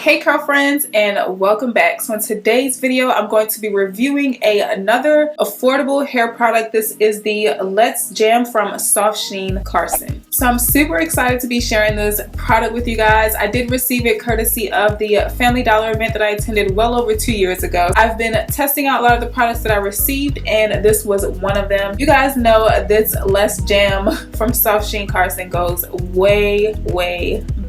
Hey curl friends, and welcome back. So in today's video I'm going to be reviewing another affordable hair product. This is the Let's Jam from Soft Sheen Carson. So I'm super excited to be sharing this product with you guys. I did receive it courtesy of the Family Dollar event that I attended well over 2 years ago. I've been testing out a lot of the products that I received, and this was one of them. You guys know this Let's Jam from Soft Sheen Carson goes way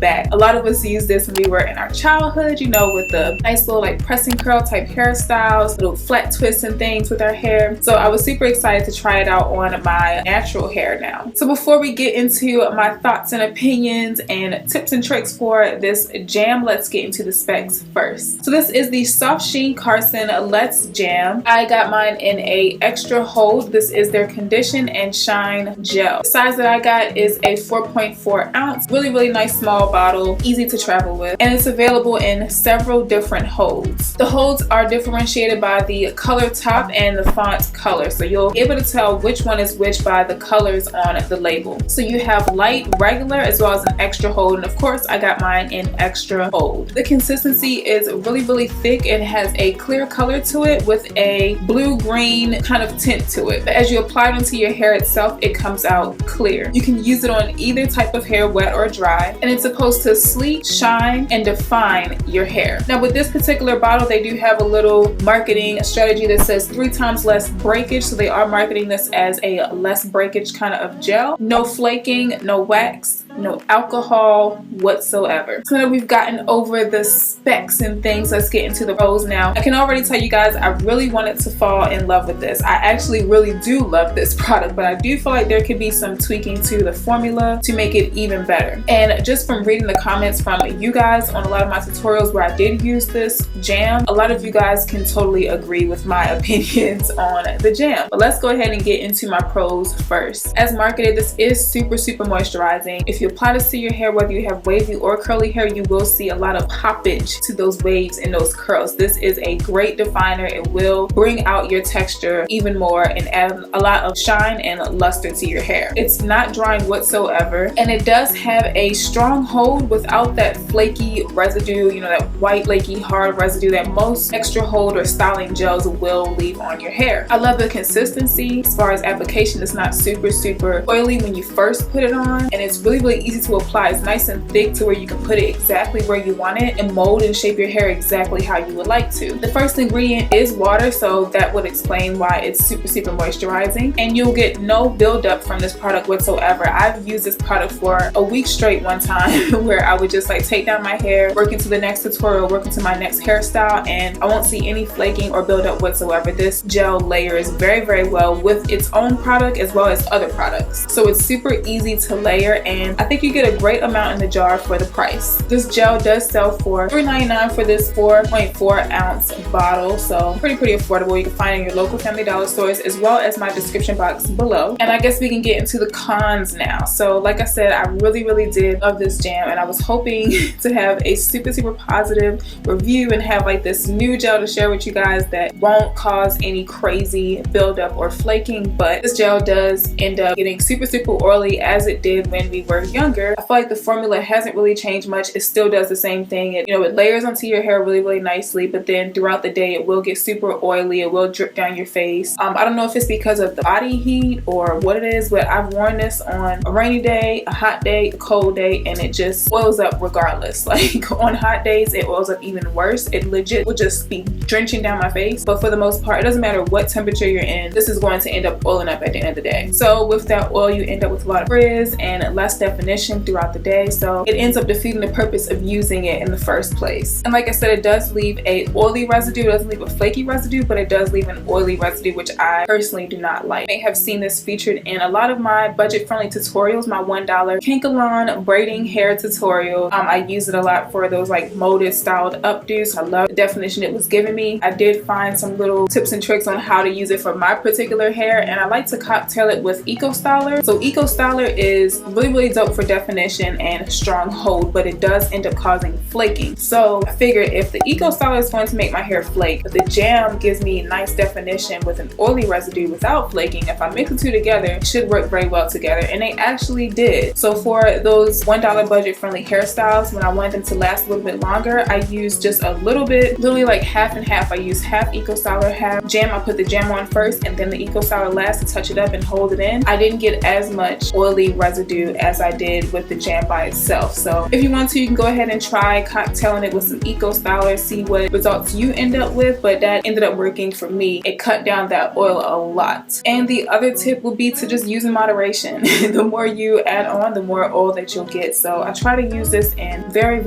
back. A lot of us use this when we were in our childhood, you know, with the nice little like press and curl type hairstyles, little flat twists and things with our hair. So I was super excited to try it out on my natural hair now. So before we get into my thoughts and opinions and tips and tricks for this jam, let's get into the specs first. So this is the Soft Sheen Carson Let's Jam. I got mine in a extra hold. This is their condition and shine gel. The size that I got is a 4.4 ounce, really nice small bottle, easy to travel with, and it's available in several different holds. The holds are differentiated by the color top and the font color, so you'll be able to tell which one is which by the colors on the label. So you have light, regular, as well as an extra hold, and of course I got mine in extra hold. The consistency is really thick and has a clear color to it with a blue-green kind of tint to it. But as you apply it onto your hair itself, it comes out clear. You can use it on either type of hair, wet or dry, and it's supposed to sleek, shine, and define your hair. Now with this particular bottle, they do have a little marketing strategy that says 3 times less breakage, so they are marketing this as a less breakage kind of gel. No flaking, no wax, no alcohol whatsoever. So now we've gotten over the specs and things, let's get into the pros now. I can already tell you guys I really wanted to fall in love with this. I actually really do love this product, but I do feel like there could be some tweaking to the formula to make it even better. And just from reading the comments from you guys on a lot of my tutorials where I did use this jam, a lot of you guys can totally agree with my opinions on the jam. But let's go ahead and get into my pros first. As marketed, this is super moisturizing. If you apply this to your hair, whether you have wavy or curly hair, you will see a lot of poppage to those waves and those curls. This is a great definer. It will bring out your texture even more and add a lot of shine and luster to your hair. It's not drying whatsoever, and it does have a strong hold without that flaky residue, you know, that white flaky hard residue that most extra hold or styling gels will leave on your hair. I love the consistency. As far as application, it's not super oily when you first put it on, and it's really easy to apply. It's nice and thick to where you can put it exactly where you want it and mold and shape your hair exactly how you would like to. The first ingredient is water, so that would explain why it's super moisturizing, and you'll get no buildup from this product whatsoever. I've used this product for a week straight one time where I would just like take down my hair, work into the next tutorial, work into my next hairstyle, and I won't see any flaking or buildup whatsoever. This gel layers very well with its own product as well as other products. So it's super easy to layer, and I think you get a great amount in the jar for the price. This gel does sell for $3.99 for this 4.4 ounce bottle, so pretty affordable. You can find it in your local Family Dollar stores as well as my description box below. And I guess we can get into the cons now. So like I said, I really did love this jam, and I was hoping to have a super positive review and have like this new gel to share with you guys that won't cause any crazy buildup or flaking, but this gel does end up getting super oily as it did when we were younger. I feel like the formula hasn't really changed much. It still does the same thing. It layers onto your hair really nicely, but then throughout the day it will get super oily. It will drip down your face. I don't know if it's because of the body heat or what it is, but I've worn this on a rainy day, a hot day, a cold day, and it just oils up regardless. Like on hot days it oils up even worse. It legit will just be drenching down my face, but for the most part it doesn't matter what temperature you're in, this is going to end up oiling up at the end of the day. So with that oil you end up with a lot of frizz and less definition throughout the day, so it ends up defeating the purpose of using it in the first place. And like I said, it does leave a oily residue. It doesn't leave a flaky residue, but it does leave an oily residue, which I personally do not like. You may have seen this featured in a lot of my budget-friendly tutorials. My $1 Kinkalon braiding hair tutorial, I use it a lot for those like molded styled updos. I love the definition it was giving me. I did find some little tips and tricks on how to use it for my particular hair, and I like to cocktail it with Eco Styler. So Eco Styler is really dope for definition and strong hold, but it does end up causing flaking. So I figured if the Eco Styler is going to make my hair flake, but the jam gives me nice definition with an oily residue without flaking, if I mix the two together, it should work very well together, and they actually did. So for those $1 budget friendly hairstyles, when I wanted them to last a little bit longer, I used just a little bit, literally like half and half. I used half Eco Styler, half jam. I put the jam on first and then the Eco Styler last to touch it up and hold it in. I didn't get as much oily residue as I did with the jam by itself. So if you want to, you can go ahead and try cocktailing it with some Eco Styler, see what results you end up with, but that ended up working for me. It cut down that oil a lot. And the other tip would be to just use in moderation. The more you add on, the more oil that you'll get. So I try to use this in very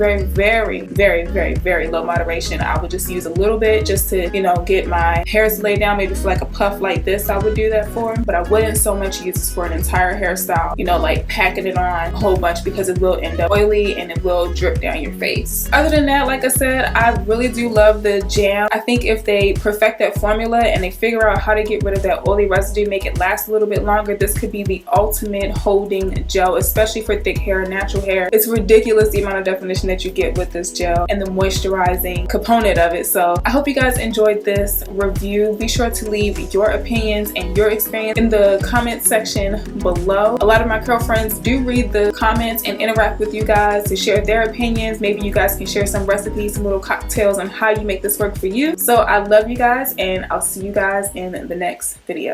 low moderation. I would just use a little bit just to, you know, get my hairs laid down, maybe for like a puff like this I would do that for, but I wouldn't so much use this for an entire hairstyle, you know, like packing it on a whole bunch, because it will end up oily and it will drip down your face. Other than that, like I said, I really do love the jam. I think if they perfect that formula and they figure out how to get rid of that oily residue, make it last a little bit longer, this could be the ultimate holding gel, especially for thick hair, natural hair. It's ridiculous the amount of definition that you get with this gel and the moisturizing component of it. So I hope you guys enjoyed this review. Be sure to leave your opinions and your experience in the comment section below. A lot of my girlfriends do read the comments and interact with you guys to share their opinions. Maybe you guys can share some recipes, some little cocktails on how you make this work for you. So I love you guys, and I'll see you guys in the next video.